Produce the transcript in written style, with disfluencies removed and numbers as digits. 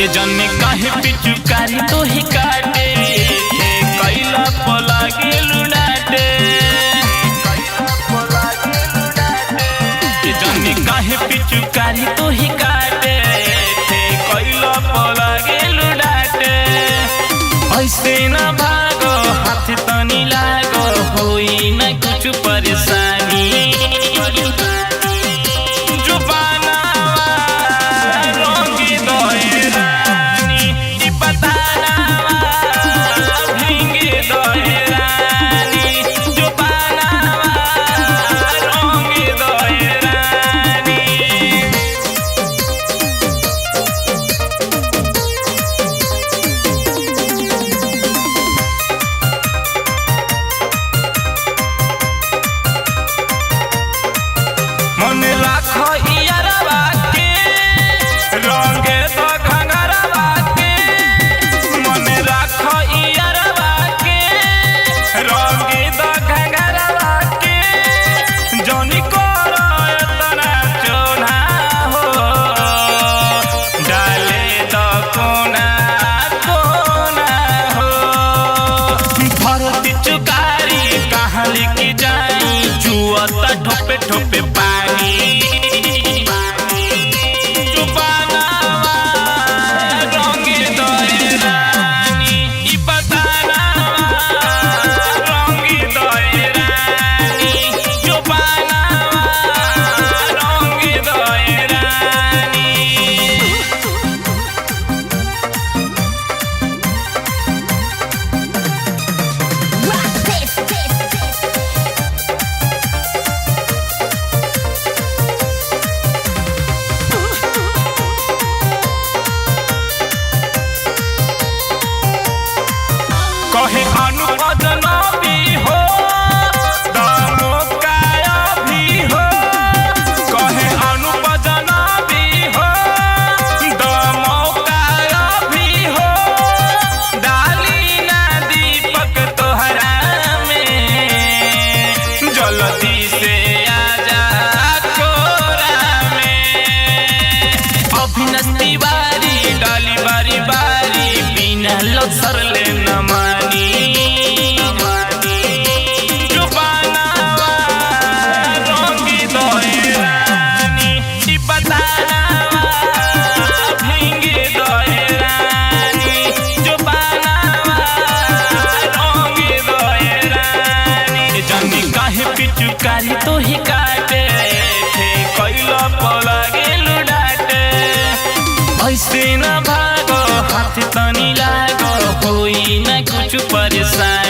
ए जन्ने काहे पिचुकारी तो ही काटे कैला पला गेलु डाटे ए जन्ने काहे पिचुकारी तो ही काटे कैला पला गेलु डाटे ऐसे ना भागो हाथ तनी लागो होई ना कुछ परेशानी मन राखो इयरवा के रंगे तो घंगरवा के मन राखो इयरवा के रंगे तो घंगरवा के जोनी कोरो इतना चोना हो डाले तो कोना कोना हो भरती चुकारी कहाँ लेके जाई जुआता ठोपे ठोपे कहे अनुपजनबी हो दामो काया भी हो कहे अनुपजनबी हो दामो काया भी हो डाली ना दीपक तोहरा में जल्दी से आजा कोरा में अभिनव तिवारी डाली बारी बारी बिना लसर ले नमा पिचुकारी तो ही काटे कैला पला गेलु डाटे ऐसे ना भागो हाथ तनी लागो होई ना कुछ परेशानी।